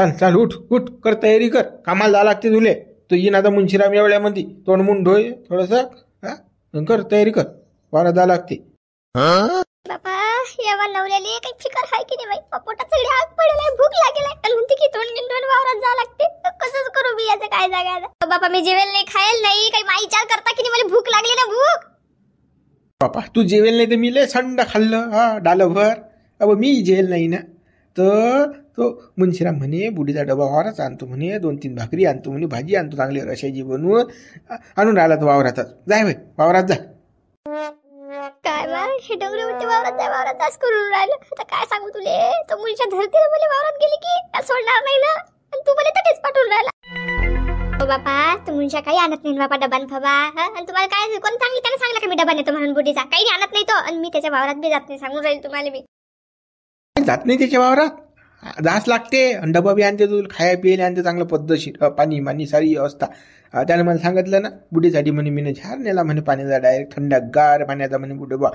चाल चाल उठ उठ कर तयारी कर कामाला जावं लागते तुले. तो येईन आता मुंशीराम या वेळामध्ये तोंड मुंड होय थोडंसं कर तयारी कर वारा जावं लागते. बापा यावर नवऱ्याला काही फिकर आहे की नाही बाई. पोटात सगळी आग पडलाय भूक लागेल आणि म्हणते की तोंड वावरात जावं लागते. कसंच करू मी याचं काय जागा. बापा मी जेवेल नाही खायला नाही काही माई विचार करता की नाही मला भूक लागली ना भूक. बापा तू जेवेल नाही तर मी लय थंड खाल्लं डालभर. अब मी जेल नाही ना तर तो मुंशीराम म्हणे बुडीचा डबा वावरात आणतो म्हणे 2-3 भाकरी आणतो म्हणे भाजी आणतो चांगली रशाची बनवून आणून राहिला तो वावरातच. जाय भाई वावरात जा. काय बा हे डोंगरावरती वावरात जास्त करून राहिलं. आता काय सांगू तुले तो मुलीच्या धरतीला मला वावरात गेली की सोडणार नाही ना आणि तू मला तटेच पाठवून राहिला. ओ बापा तू मुलीच्या काही आणत नाही बापा डबान फबा. आणि तुम्हाला काय कोण चांगली त्याने सांगला का मी डबा नेतो म्हणून बुडीचा काही आणत नाही तो. आणि मी त्याच्या वावरात बी जात नाही सांगून राहील तुम्हाला. मी जात नाही त्याच्या वावरात जास लागते. डबा बी आणते तू खाया पियाला आणते चांगलं पद्धतशीर पाणी मानी सारी व्यवस्था. त्याने मला सांगितलं ना बुडीसाठी म्हणे मी झार नेला म्हणे पाण्याचा डायरेक्ट थंडगार पाण्याचा म्हणे बुडोबा.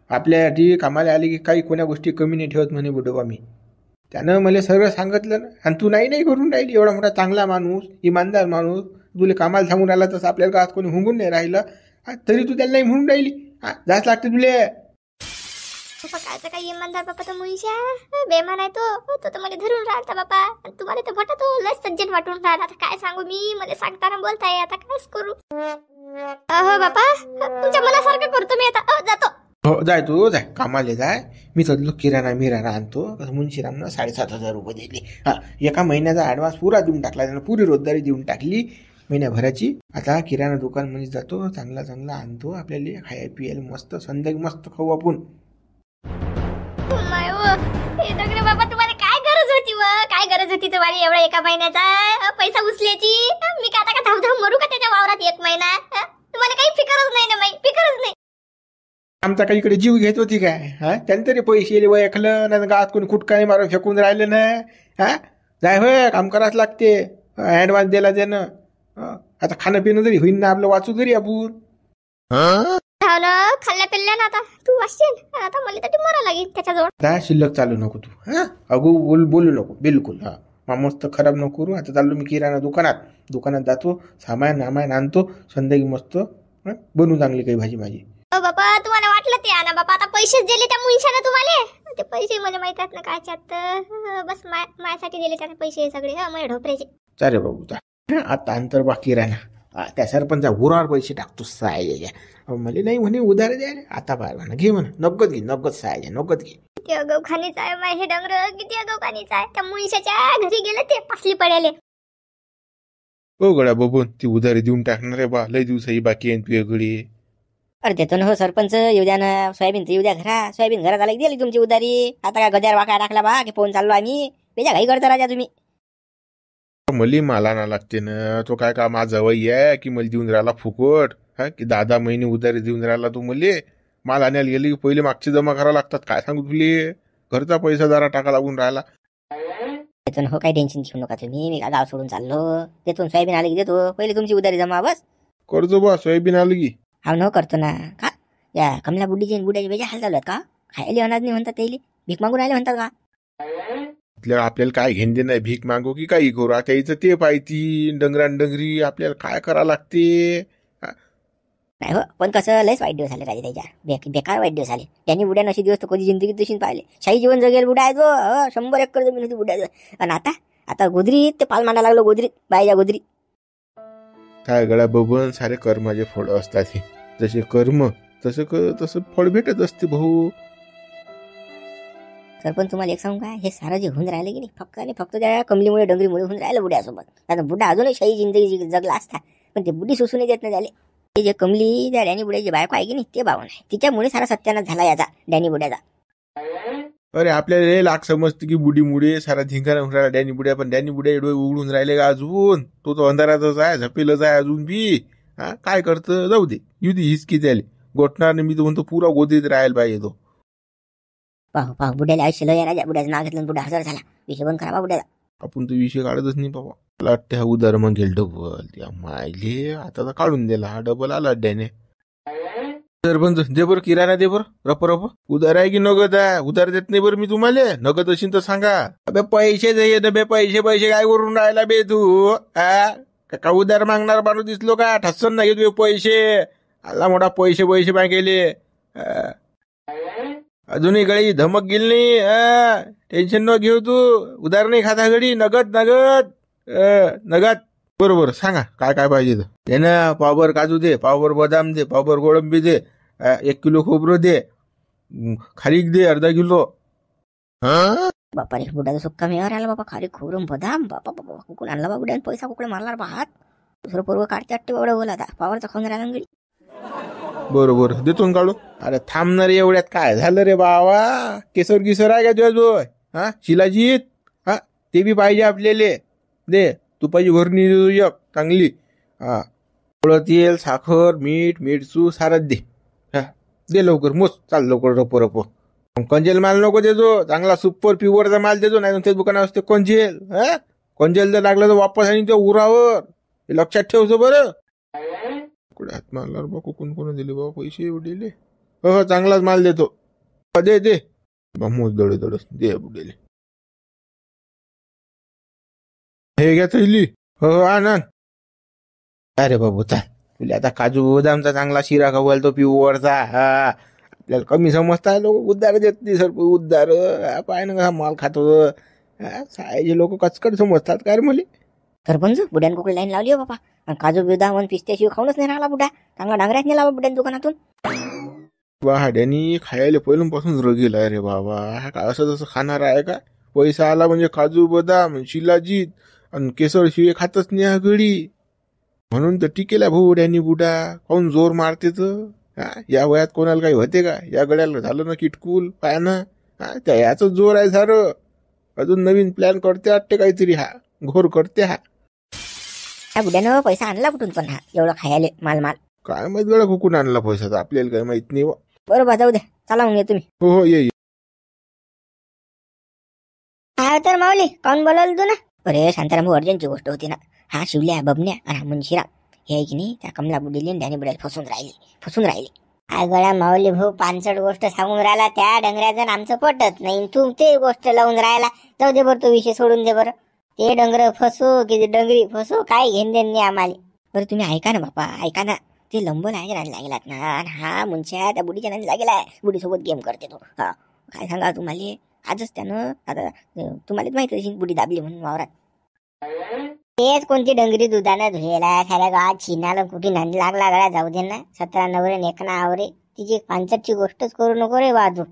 आपल्यासाठी कामाला आले की काही कोण्या गोष्टी कमी नाही ठेवत म्हणे बुडोबा मी. त्यानं मला सगळं सांगितलं ना. आणि तू नाही करून राहिली एवढा मोठा चांगला माणूस इमानदार माणूस तुला कामाला सांगून राहिला तसं आपल्याला का कोणी हुंगून नाही राहिलं तरी तू त्याला नाही म्हणून राहिली. जास्त लागते तुले. कायचं काही इमानदार बापा तो मुलीच्या बेमान आहे तो मला धरून राहता बापा. तुम्हाला तर मोठा तो लस सज्जन वाटून राहिला. आता काय सांगू मी मला सांगताना बोलताय आता कायच करू. हो बापा तुमच्या मनासारखं करतो मी आता जातो. हो जाय तू जाय कामाला जाय. मी तर किराणा आणतो. मुंशीरामनं 7,500 रुपये दिले. एका महिन्याचा ऍडव्हान्स पुरा देऊन टाकला त्यानं पुरी रोजदारी देऊन टाकली महिन्याभराची. आता किराणा दुकान मध्ये जातो चांगला आणतो आपल्याला खाया पियाला मस्त संध्याकाळी मस्त खाऊ आपण. बाबा तुम्हाला काय गरज होती काय गरज होती तुम्हाला एवढा एका महिन्याचा पैसा उचल्याची. मी का आता का धाव मरू का त्याच्या वावरात 1 महिना. तुम्हाला काही फिकरच नाही ना फिकरच नाही. आमचा काही इकडे जीव घेत होती काय त्याने तरी पैसे ऐकलं ना गावात कोणी कुटकाने मारून फेकून राहिलं ना. जाय होय काम करावंच लागते. ऍडव्हान्स दिला त्यानं. आता खाणं पिणं जरी होईन ना आपलं वाचू तरी आपण. खाल्ल्या पिल्ल्या आता तू वाचशील आता मला तरी मरा लागेल त्याच्याजवळ. काय शिल्लक चालू नको तू अगो बोलू नको बिलकुल. मस्त खराब नको करू. आता चाललो मी किराणा दुकानात जातो सामान आणतो संध्याकाळी मस्त बनवू चांगली काही भाजी. बापा तुम्हाला वाटलं ते आणा बापा. आता पैसेच दिले त्या मुलीशाने तुम्हाला. ते पैसे मला माहित आहेत ना कायच्यात. बस माझ्यासाठी दिले त्याने पैसे सगळे माझ्या ढोपऱ्याचे. चालेल बाबू आता अंतर बाकी राहिला. त्या सरपंचा उरावर पैसे टाकतो साय मला नाही म्हणे उधार द्यायला. आता बाय घे म्हणा नगद साय नगद घे. किती अगवखानीच आहे माझे डंगर किती अगवखानीच आहे. त्या मुलीशाच्या घरी गेले ते पासली पडायले. हो गड्या बबून ती उधारी देऊन टाकणार आहे बा. लय दिवसाही बाकी आहे तुझ्या घडी. अरे देतो ना हो सरपंच येऊ द्या ना. सोयाबीन तर येऊ द्या सोयाबीन घरात आला दिली तुमची उधारी. आता काय गद्यावर वाका टाकला बा की फोन चाललो आम्ही. बेजा घाई करता राजा तुम्ही. मली मला ना लागते ना. तो काय का माझा वय आहे की मला देऊन राहिला फुकट की 10 महिने उधारी देऊन राहिला तू मले. माल आणायला गेली पहिले मागचे जमा करावं लागतात. काय सांगू तुले घरचा पैसा जरा टाका लागून राहिला. देतो ना हो काही टेन्शन घेऊ नका तुम्ही. मी गाव सोडून चाललो. देतो सोयाबीन आली की देतो. पहिले तुमची उधारी जमा बस. करतो बा सोयाबीन आली की. हा न करतो ना. का या कमला बुड्डीचे बुड्याचे बेजा हाल चालू आहेत का. खायला अनाज नाही म्हणतात त्याला. भीक मागून राहिले म्हणतात का. आपल्याला काय घेणं नाही भीक मागू की काही करू. आता याचं ते पाहिजे डंगरी आपल्याला काय करावं लागते. नाही हो पण कसं लयच वाईट दिवस आले राजे त्याच्या. बेकार वाईट दिवस आले. त्यांनी बुड्यानं असे दिवस तर कधी जिंदगीत तशी पाहिले. शाही जीवन जगेल बुडा आहे तो. 100 एकर जमीन होती बुड्याचं. आणि आता गोदरीत ते पाल मांडा लागलो गोदरीत बायच्या गोदरीत. काय गळा बबन सारे कर्माचे फळ असतात. हे जसे कर्म तसं फळ भेटत असते भाऊ. सरपंच तुम्हाला एक सांगू काय हे सारं जे होऊन राहिले की नाही फक्त त्या कमलीमुळे डंगरीमुळे होऊन राहिलं बुड्यासोबत. आता बुड्डा अजूनही शाही जिंदगी जगला असता पण ते बुड्डी सुसून देत नाही झाले. ते जे कमली त्या डॅनी बुड्याची बायको आहे की नाही ते बावून आहे. तिच्यामुळे सारा सत्यानाश झाला याचा डॅनी बुड्याचा. अरे आपल्याला लाख समजते की बुडीमुळे सारा धिंगाणा होऊन राहिला डॅनी बुड्या. पण डॅनी बुड्या डोळे उघडून राहिले का अजून. तो अंधारातच आहे झपेलच आहे अजून बी. काय करतं जाऊ दे येऊ दे हिसकी त्याले गोठणार. मी तर म्हणतो पुरा गोदीत राहायला पाहिजे तो. पाहू बुड्याला आयुष्य लय राजा. बुड्याचं नाव घेतलं बुड्या हजर झाला. विषय बंद करा बुड्याला. आपण तो विषय काढतच नाही बाबा. मला वाटतं हा उदार मग गेल डबल त्या मायले आता तर काढून दिला. डबल आला डॅने. सरपंच दे बरं किराणा दे बरं रप उधार आहे की नगद आहे? उधार देत नाही बरं मी तुम्हाला. नगद असेल तर सांगा. अबे पैसे दे बे, पैसे काय करून राहिला बे तू? का उधार मागणार माणूस दिसलो का? ठस्सन नाही तुझे पैसे. आला मोठा पैसे मागेले. अजूनही गडी धमक गेली नाही. टेन्शन न घेऊ तू. उधार नाही खाता गडी. नगद बरोबर सांगा काय पाहिजे तर. दे ना. पावभर काजू दे, पावभर बदाम दे, पावभर गोडंबी दे, 1 किलो खोबरं दे, खारीक दे अर्धा किलो. बापा रे, बुडाचा सुक्का मेवर आला बाबा. खारी खोबरं बदाम. बापा कुकून आणला बाबा बुड्याने पैसा? कुकडे मारला बा हात? दुसरं पूर्व काढते वाटते बाबा बोला आता. पावरचा खाऊन राहिला गडी. बरोबर देतो ना काढून. अरे थांबणार एवढ्यात काय झालं रे बाबा? केसर आहे का तुझ्याजवळ? शिलाजीत ते बी पाहिजे आपल्याला. दे तुपाची भरणी एक चांगली. थोडं तेल, साखर, मीठ, मिरचू सारच दे. दे लवकर मोज. चाल लवकर रप. कंजेल माल नको देतो. चांगला सुपर प्युअरचा माल देतो. नाही ते दुकानात असते कंजेल. कंजेल जर लागलं तर वापस आणि ते उरावर. हे लक्षात ठेवतो बरं. कुठे हात मारला बा? कोण दिले बाबा पैसे दिले? हो चांगलाच माल देतो. दे मोज दड दे बुडेले. हे घ्या थैली. हो आनंद. अरे बाबू चाल. तुला आता काजू बदामचा चांगला शिरा खाऊ तो प्युअरचा. आपल्याला कमी समजता लोक उद्धार देत नाही सर. उद्धार पाय ना कसा माल खातो. सायचे लोक कचकट समजतात काय रे मुली. सरपंच बुड्यान कुकडे लाईन लावली हो बापा. आणि काजू बदाम आणि पिस्त्याशिवाय खाऊनच नाही राहिला बुड्या. चांगला डांगऱ्याच नाही लावा बुड्यान दुकानातून. भाड्यानी खायला पहिल्यापासून रगेल रे बाबा. काय असं तसं खाणार आहे का? पैसा आला म्हणजे काजू बदाम, शिलाजीत आणि केसर शिवे खातच नाही हा गडी. म्हणून तर टिकेला भाऊ डॅनी बुडा. काऊन जोर मारते तर. या वयात कोणाला काही होते का? या गड्याला झालं ना किटकूल पायानं. त्या याच जोर आहे सारं. अजून नवीन प्लॅन करते वाटते काहीतरी. घोर करते त्या बुड्यानं पैसा आणला कुठून पण एवढं खायला माल काय माहित गड्या कुठून आणला पैसा तर आपल्याला काही माहित नाही. बरोबर जाऊ द्या. चला मग तुम्ही. हो ये. तर माऊली काऊन बोलवलं तू ना? अरे शांताराम भाऊ अर्जंटची गोष्ट होती ना. शिवल्या बबन्या आणि हा मुंशिराम हे आहे की नाही त्या कमला बुडीली आणि डॅनी बुड्याला फसून राहिली. गळ्या माऊली भाऊ पानसट गोष्ट सांगून राहिला. त्या डंगऱ्याचं आमचं पटत नाही. तू ते गोष्ट लावून राहिला. जाऊ दे बरं तो विषय सोडून दे बरं. ते डंगर फसो की डंगरी फसो काय घेण देण नाही आम्हाला. बरं तुम्ही ऐका ना बापा ऐका ना. ते लंबल आहे नांदी लागेलात ना. आणि हा मुंशा त्या बुडीच्या नांदी लागेलाय. बुडीसोबत गेम करते तो. काय सांगा तुम्हाला. आजच त्यानं आता तुम्हालाच माहिती असेल बुडी दाबली म्हणून वावरात. तेच कोणती डंगरी दुधानं धुयला साऱ्या गावात छिनाला कुठे नांदी लागला गळ्या. जाऊ दे ना. 17 नवरे नेकना आवरे. तिची पानसटची गोष्टच करू नको रे बाजू.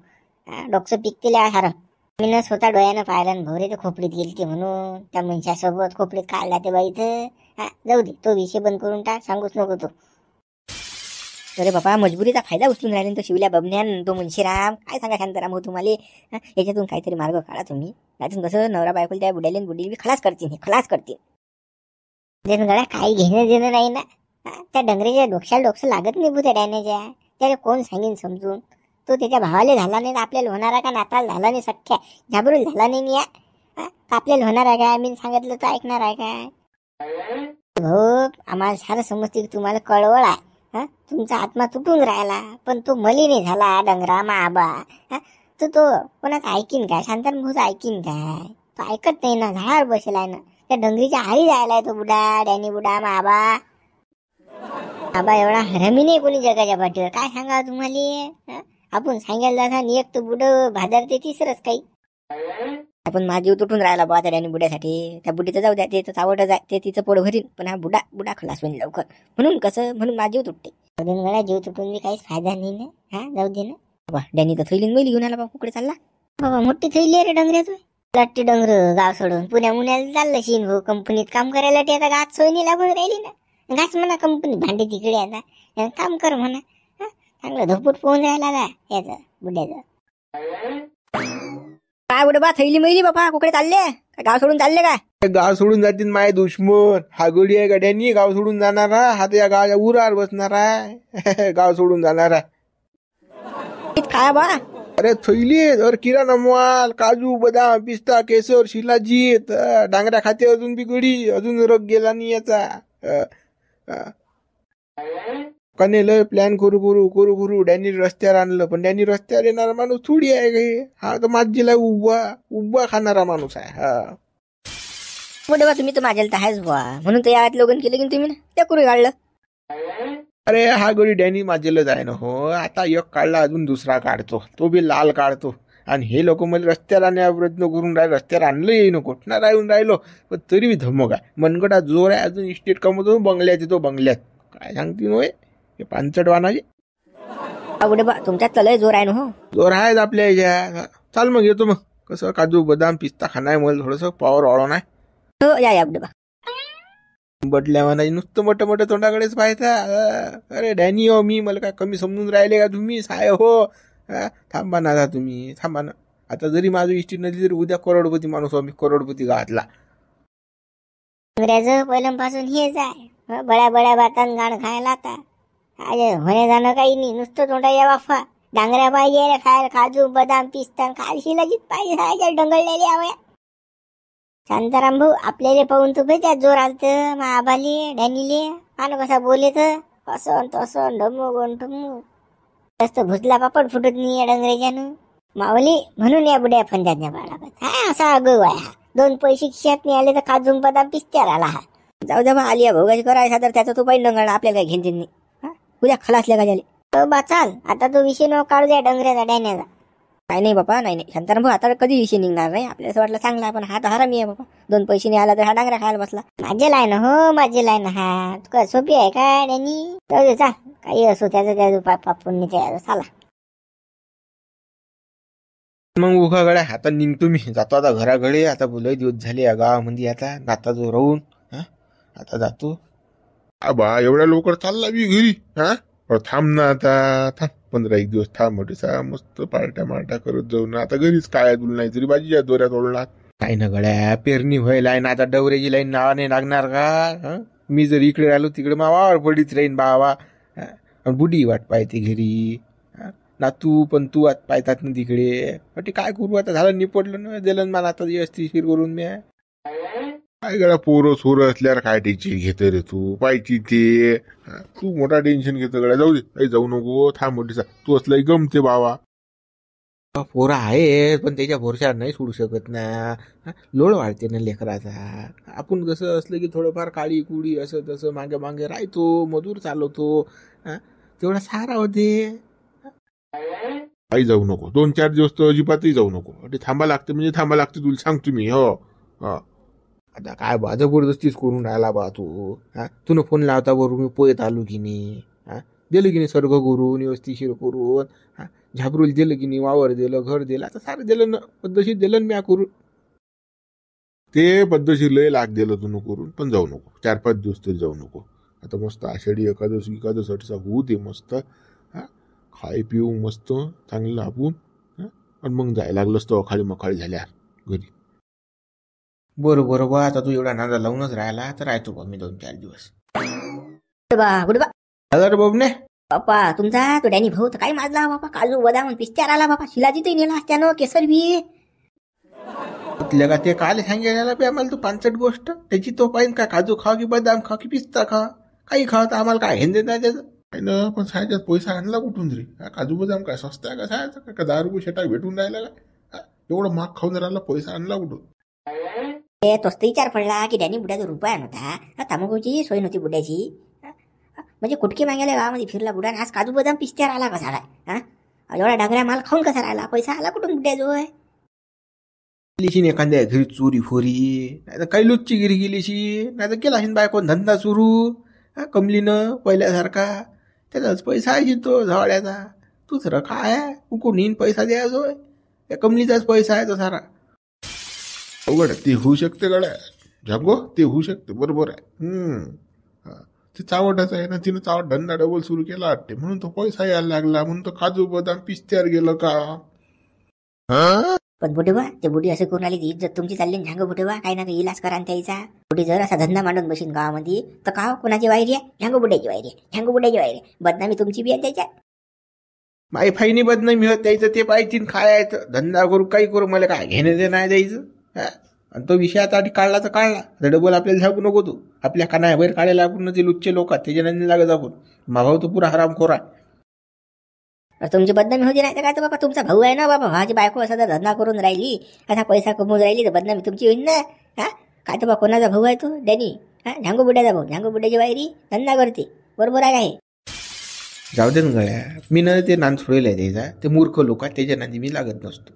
डोकसं पिकतीला सारं. मी न स्वतः डोळ्यानं पाहिलं. भोरे तर खोपडीत गेलती म्हणून त्या मुंशासोबत खोपडीत काढला ते बाई तर. जाऊ दे तो विषय बंद करून टाक. सांगूच नको तो. अरे बाबा मजबुरीचा फायदा उचलून राहिले तो शिवल्या बबन्यान तो मुंशीराम. काय सांगा शांताराम हो तुम्हाला. याच्यातून काहीतरी मार्ग काढा तुम्ही. त्यातून कसं नवरा बायकोला त्या बुड्याला बुडीला खलास करतील. गळ्या काही घेणं देणं नाही ना. त्या डंगरीच्या डोक्याला लागत नाही भूत्या डॅनेच्या. त्याला कोण सांगेन समजून. तो त्याच्या भावाला झाला नाही. आपल्याला होणारा का नाताला झाला नाही. सख्या झाबरूल झाला नाही. आपल्याला होणार आहे काय? मी सांगितलं तर ऐकणार आहे काय? भाऊ आम्हाला सारं समजते की तुम्हाला कळवळ आहे. तुमचा आत्मा तुटून राहिला. पण तो मलिनी झाला डंगरा माबा. तो कोणाचं ऐकीन काय? शांताराम भाऊचं ऐकीन काय? तो ऐकत नाही ना. झाडावर बसेलाय ना. त्या डंगरीच्या आरी जायलाय तो बुडा. डॅनी बुडा माबा. आबा एवढा हरमी नाही कोणी जगाच्या पाठीवर. काय सांगा तुम्हाला. आपण सांगायला जाता एक तर बुड भादरते तिसरंच काही. आपण माझा जीव तुटून राहिला बा त्या डॅनी बुड्यासाठी. त्या बुडीचं जाऊ द्या. ते तर चावटच आहे. ते तिचं पोट भरीन. पण हा बुडा खलास होईल लवकर. म्हणून माझा जीव तुटते. जीव तुटून मी काहीच फायदा नाही ना. जाऊ दे ना बाबा. डॅनी तर थैली मैली घेऊन आला बाबा. कुकडे चालला बाबा? मोठी थैली रे डंगऱ्याचं. लट्टी डंगर गाव सोडून पुण्याला चाललं शिन भाऊ. कंपनीत काम करायला आता गात सोय नाही लागून राहिली ना. घास म्हणा कंपनी भांडी तिकडे आता काम कर म्हणा. चांगलं धोपूट पोहून राहिला याचं बुड्याचं. काय बुडे बा थैली मैली बाबा. कुकडे चालले? गाव सोडून चालले काय? गाव सोडून जातील माय दुश्मन. हा गडी आहे गड्यांनी गाव सोडून जाणार. हा तर या गावाच्या उरावर बसणार आहे. गाव सोडून जाणार आहे. काय बा? अरे थैली अरे किराणा माल. काजू बदाम पिस्ता केसर शिलाजीत. डांगऱ्या खाते अजून बी गडी. अजून रग गेला नाही याचा. कनेल प्लॅन करू डॅनी रस्त्यावर आणलं, पण डॅनी रस्त्यावर येणारा माणूस थोडी आहे गे. हा तर माझीला उभा खाणारा माणूस आहे. हा बुडे बा तुम्ही तर माझ्याला तर आहेच बुवा, म्हणून तर यात लोगन केलं की तुम्ही ना त्या कुरी काढलं. अरे हा गडी डॅनी माझेला जाय ना हो. आता एक काढला अजून दुसरा काढतो, तो बी लाल काढतो. आणि हे लोक मला रस्त्यावर आणण्याचा प्रयत्न करून राहिले. रस्त्यावर आणलं येई नको कुठणार राहून राहिलो, पण तरी बी धमक आहे. मनगटा जोर आहे अजून. इस्टेट कमवतो बंगल्यात येतो बंगल्यात. काय सांगते नोय हे पानचट वानाचे. बुडे बा तुमच्यात तलय जोर आहे ना हो. जोर आहेच आपल्या ह्याच्या. चाल मग येतो. मग कसं काजू बदाम पिस्ता खाणार मला थोडंसं पॉवर वाढवणार आहे. हो या बुडे बा. बटल्या म्हणाय नुसतं मोठं तोंडाकडेच पाहता. अरे डॅनी हो मी, मला काय कमी समजून राहिले का तुम्ही? साय हो. थांबा ना तुम्ही, थांबा ना. आता जरी माझं इष्टी नदी तरी उद्या करोडपती माणूस हो मी, करोडपती गावातला. इंग्रज पहिल्यापासून हेच आहे, बड्या बातान गाण खायला. आता काय होणे जाणं काही नाही, नुसतं तोंडा या वाफा. डांगऱ्या पाहिजे खायला, काजू बदाम पिस्ता खायला पाहिजे डंगळलेली आवया. शांताराम भाऊ आपल्याला पाहून तू त्यात जोर आलत आबाले डॅनीले. पान कसा बोले तर असं तसं ढमू जास्त भुजला पापड फुटत नाही या डंगरेच्यानं मावली. म्हणून या बुड्या फंद्यात बाळा हा असा अगं हा. 2 पैसे खिशात नाही आले तर काजू बदाम पिस्त्यावर आला हा. जाऊ द्या बा आलिया भोगाची करायचा तर त्याचा तो पाहिजे डंगळ आपल्याला काय घेणं नाही. उद्या खलासल्या का झाले बा चाल आता तो विषय न काढू द्या डंगऱ्याचा डॅन्याचा. नाही नाही बापा नाही शांताराम भाऊ आता कधी विषय निघणार नाही. आपल्याला असं वाटलं चांगला पण हा तर हरामी आहे बाबा. 2 पैसे नाही आला तर हा डांगऱ्या खायला बसला. माझे लाय ना हो, माझे लाय ना. हा तुका सोपी आहे का डॅनी? जाऊ दे चाल, काही असो त्याचं पापून चला. मग उखा गड्या हातात निघतो मी, जातो आता घराकडे. आता लय दिवस झाले या गावामध्ये. आता जो राहून आता जातो. आबा एवढ्या लवकर चालला बी घरी? हा थांब ना आता, थांब 15 दिवस थांब. मोठे मस्त पार्ट्या करत जाऊ ना. आता घरीच काय तुला नाही तरी बाजीच्या दोऱ्यात ओढणार. काय ना गड्या, पेरणी व्हायला ना. आता डवऱ्याची लाईन नावाने लागणार का? मी जर इकडे राहिलो तिकडे मावावर पडीत राहीन बाबा. बुडी वाट पाहते घरी ना. तू पण तू वाट पाहतात ना तिकडे. काय करू आता, झालं निपटलं ना. दिलं मला आता व्यवस्थित करून मी. काय गड्या पोरं सोरं असल्यावर काय टेन्शन घेतो रे तू? पाहिजे ते तू मोठा टेन्शन घेतो गड्या. जाऊ दे, काही जाऊ नको. थांब मोठीसा, तू असलाही गमते बाबा. पोरं आहे पण त्याच्या भरोशावर नाही सोडू शकत ना. लोळ वाढते ना लेकराचा. आपण कसं असलं की थोडंफार काळी कुडी असं तसं मागे मागे राहतो, मजूर चालवतो. तेवढा सहारा होते. काही जाऊ नको 2-4 दिवस तर अजिबातही जाऊ नको. थांबा लागते म्हणजे थांबा लागते, तुला सांगतो मी. हो आता काय बा जबरदस्तीच करून राहिला बा तू. तुनं फोन लावता बरोबर मी पोयत आलो की नाही. दिलं की नाही सर्ग करून व्यवस्थिशीर करून. झाबरूल दिलं की नाही, वावर दिलं, घर दिलं. आता सारं दिलं ना, पद्धतशीर दिलं ना म्या करून. ते पद्धतशीर लय लाग दिलं तुनं करून, पण जाऊ नको 4-5 दिवस तरी जाऊ नको. आता मस्त आषाढी एकादशीचा होऊ दे मस्त. खाय पिऊ मस्त चांगलं आपण. आणि मग जायला लागलं असतं अखाळी मखाळी झाल्या घरी. बरोबर बा. आता तू एवढा नादा लावूनच राहिला तर राहतो बा मी 2-4 दिवस. बुडे बा हजार बाबने बापा तुमचा तो डॅनी भाऊ तर काय माजला बापा. काजू बदाम पिस्त्यावर आला बापा. शिलाजी तर नेला त्यानं केसर बी. का ते काल सांगायला बी आम्हाला तू 5 गोष्ट त्याची तो पाहिजे का? काजू खा की बदाम खा की पिस्ता खा, काही खा तर आम्हाला काय हेंदे नाही त्याचं. काय ना, पण सायच्यात पैसा आणला कुठून रे? काजू बदाम काय स्वस्त आहे का सायचा? का 10 रुपये शेटा भेटून राहिला काय? एवढं महाग खाऊन राहिला, पैसा आणला कुठून? तोच तर विचार पडला की डॅनी बुड्याचा रुपया नव्हता. तांबाखूची सोय नव्हती बुड्याची. म्हणजे कुटकी मागायला गावामध्ये फिरला बुडा. आज काजू बदाम पिस्त्यावर आला कसा काय? एवढा डांगऱ्या माल खाऊन कसा राहिला? पैसा आला कुठून बुड्याजवळ? गेलीशी एखाद्या घरी चोरी फोरी, नाही तर काही लुच्ची गिरी गेलीशी, नाही तर केला बायको धंदा सुरू कमलीनं पहिल्यासारखा. त्याचाच पैसा आहे तो झवाड्याचा. दुसरं काय उकून येईन पैसा द्यायचोय. त्या कमलीचाच पैसा आहे तो सारा. अवघड ते होऊ शकते गड्या झांगो, ते होऊ शकते. बरोबर आहे. ते चावटाचं आहे ना, तिनं चावट धंदा डबल सुरू केला वाटते, म्हणून तो पैसा यायला लागला. म्हणून तो काजू बदाम पिस्त्यावर गेलं का? पण बुडेवा ते बुडी असं करून आली की इज्जत तुमची चालली झांग. बुडेवा काही ना काही इलाज करा त्याचा. बुडी जर असा धंदा मांडून बशीन गावामध्ये तर का कोणाची वायरी आहे? झांग बुड्याची वायरी आहे. झांग बुड्याची वायरी. बदनामी तुमची बी आहे त्याच्या. माई फाईनी बदनामी होत द्यायचं ते पाहिजे. खायचं धंदा करू काही करू मला काय घेणं ते नाही द्यायचं. आणि तो विषय आता आधी काढला तर काढला, तर डबल आपल्याला झाकू नको तू. आपल्या कानाबाहेर काढायला आपण ते लुच्चे लोक आहेत, त्याच्या नाही लागत आपण. भाऊ तो पुरा हरामखोर आहे. तुमची बदनामी होती नाही तर काय तर बाबा, तुमचा भाऊ आहे ना बाबा, माझी बायको असा जर धंदा करून राहिली, असा पैसा कमवून राहिली तर बदनामी तुमची होईल ना. हा काय तर बा, कोणाचा भाऊ आहे तो डॅनी? हा झांगू बुड्याचा भाऊ, झांगू बुड्याची वायरी धंदा करते, बरोबर आहे का हे? जाऊ दे ना गळ्या, मी ना ते नान सोडलेलं आहे त्याचा, ते मूर्ख लोक आहेत त्याच्या नांदी मी लागत नसतो.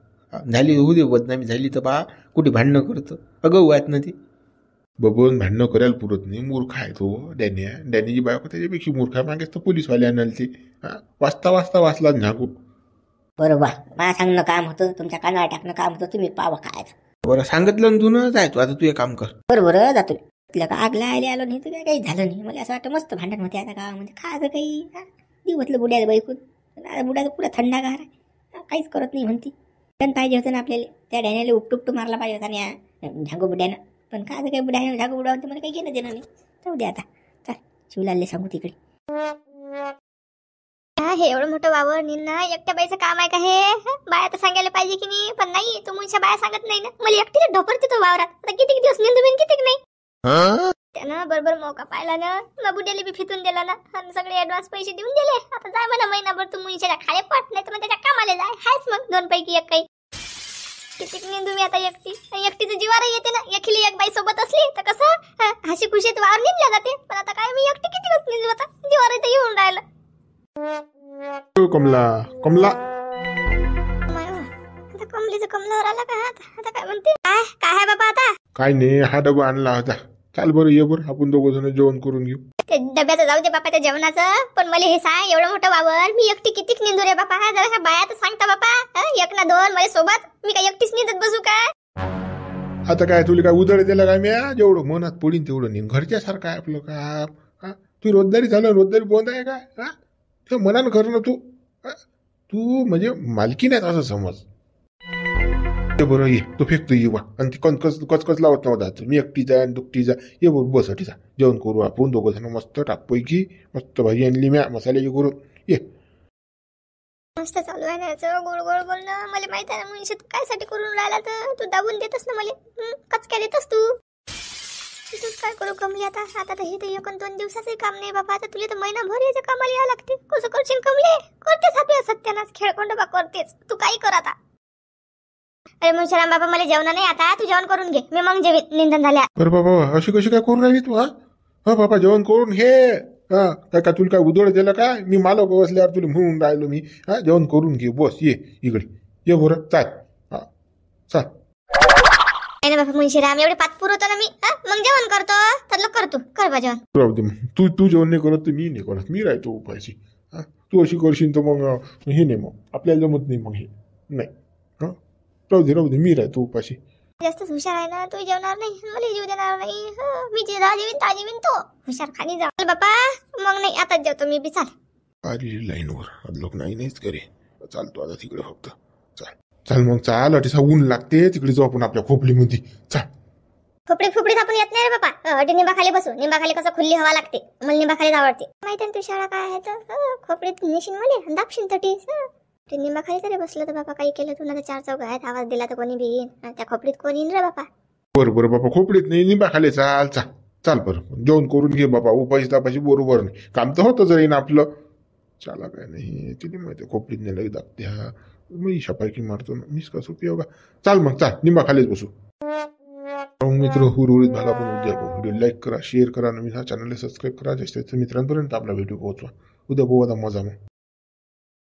झाली होऊ दे बदनामी झाली तर बा कुठे भांडणं करतं, अगं आहेत ना ते. बबन भांडणं करायला पुरत नाही, मूर्ख आहे तो डॅनी आहे. डॅनीची बायको त्याच्यापेक्षा मूर्ख आहे. मागेच तर पोलीसवाले आणाल ते. वाचता वाचला झाकू. बरोबर, मला सांगणं काम होतं, तुमच्या कानाला टाकणं काम होतं, तुम्ही पावा काय. बरं सांगितलं ना तू ना, जाय तू आता, तू एक काम कर. बरोबर जातो. तिला का आग लायला आलो नाही तर काही झालं नाही. मला असं वाटतं मस्त भांडण होते आता गावामध्ये, काय काही दिवसलं बुड्याला बाईकून. बुड्याचा पुरा थंडागार आहे, काहीच करत नाही म्हणती. पण पाहिजे होतं ना आपल्याला, त्या डॅनीला उपटुपटू मारला पाहिजे होता आणि झांगू बुड्यानं. पण काय काही बुड्याने झांगू बुडा होते, मला काही घेणं देणं नाही. जाऊ दे आता, चल शिवलालले सांगू तिकडे. हे एवढं मोठं वावर निंदा एकट्या बाईचं काम आहे का हे? बाया तर सांगायला पाहिजे की नाही, पण नाही, तू मुलीच्या बाया सांगत नाही ना. मला एकटीला ढोपरते तो वावरात. आता किती दिवस निंदू बिन किती नाही. त्यानं बरोबर मौका पाहिला ना, बाबुड्याला बी फितून दिला ना, आणि सगळे ऍडव्हान्स पैसे देऊन दिले. आता जाय मला महिनाभर तू मुलीच्या खाले पट, नाही तर मग त्याच्या कामाला जाय. हायच मग दोन पैकी एक काही. किती निंदू मी आता एकटी. एकटीचं जीवार येते ना, एकीली एक बाई सोबत असली तर कसं हशी खुशीत वावर निंदल्या जाते. पण आता काय मी एकटी किती दिवस निंदू, आता जीवार इथे येऊन राहिलं. कमला कमला आता कमलीचं कमलावर आला का? आता काय म्हणते? काय आहे बाबा आता? काय नाही, हा डबा आणला होता. चाल बरं ये बरं, आपण दोघं जण जेवण करून घेऊ. ते डब्याचं जाऊ दे बापा, त्या जेवणाचं. पण मला हे सांग, एवढं मोठं वावर मी एकटी किती निंदू रे बापा? जरा बाया तर सांगता बापा, एक ना दोन माझ्या सोबत. मी काय एकटीच निंदत बसू का? आता काय तुला काय उदळ दिला काय? मी जेवढं मनात पडीन तेवढं नेन. घरच्यासारखं आहे आपलं काम. तू रोजदारी झालं, रोजदारी बोंद आहे काय? ते मनानं कर ना तू. तू म्हणजे मालकी नाही असं समज. ते बरं ये, तो फेकतो ये वा. आणि ती कचकच लावत नव्हता. मी एकटीचा आणि दुकटीचा ये बरं, बस अटीचा जेवण करू आपण दोघं जण. मस्त टाकपैकी मस्त भाजी आणली म्या मसाल्याची करून. ये मस्त चालू आहे ना याचं गोड गोड बोलणं. मला माहित आहे ना मुलीशी तू काय साठी करून राहिला, तर तू दाबून देतस ना मला. कचक्या देतस तू. तूच काय करू कमली आता? आता तर हे तर एक दोन दिवसाचंही काम नाही बाबा. आता तुला तर महिनाभर याच्या कामाला यावं लागते. कसं करशील कमले? करतेच आपल्या सत्यानाच खेळकोंड बा, करतेच. तू काही कर आता. अरे मुंशाराम बाबा, मला जेवण नाही आता, तू जेवण करून घे, मी मग जेवीन निंदन झाल्या. अरे बाबा अशी कशी काय करून राहिली तू? हा बाबा जेवण करून घे. काय तुला काय उदळ दिलं काय? मी मालक बसल्यावर तुला म्हणून राहिलो मी. जेवण करून घे, बस ये इकडे ये बरं. चाल चाल. नाही ना बाबा मुंशीराम, एवढे पाच पुरवतो ना मी. मग जेवण करतो तर करतो. कर बा जेवण. राहू दे मग. तू जेवण नाही करत तर मी नाही करत. मी राहतो उपाशी. तू अशी करशील तर मग हे नाही, मग आपल्याला जमत नाही मग हे नाही. राहू दे मी राहतो उपाशी. जास्तच हुशार आहे ना तू, जेवणार नाही, मला जीव देणार नाही. मी जे जेवीन ता जेवीन तो हुशार खाली जा बापा. मग नाही आता जेवतो मी बी. चाल आली लाईनवर लोक नाहीच करे. चालतो आता तिकडे फक्त. चाल मग चाल. अटीसा ऊन लागते तिकडे जाऊ आपण आपल्या खोपडीमध्ये. चाल. खोपडीत आपण येत नाही रे बापा. अटी निंबाखाली बसू. निंबाखाली कसं खुल्ली हवा लागते. मला निंबाखालीच आवडते. माहिती ना तू शाळा काय आहे तर. खोपडीत नेशीन मला दापशीन तटीस. ते निंबाखाली तरी बसलं तर बापा काही केलं तू ना, चार चौघ आहेत, आवाज दिला तर कोणी बी येईन. त्या खोपडीत कोण येईन रे बापा? बरं बापा, खोपडीत नाही निंबाखाली. चाल बरं जेवण करून घे बाबा. उपाशी तापाशी बरोबर नाही. काम तर होतं जाईन आपलं. चला काय नाही, तिने माहिती खोपडीत नाही लगे दाबते. मी शपाकी मारतो ना, मीच कसं उपयोग. चाल मग चाल, निंबाखालीच बसू. मित्र हुरहुरीत झाला. पण उद्या व्हिडिओ लाईक करा, शेअर करा, नवीन हा चॅनलला सबस्क्राईब करा. जास्तीत जास्त मित्रांपर्यंत आपला व्हिडिओ पोहोचवा. उद्या बघू आता मजा मग.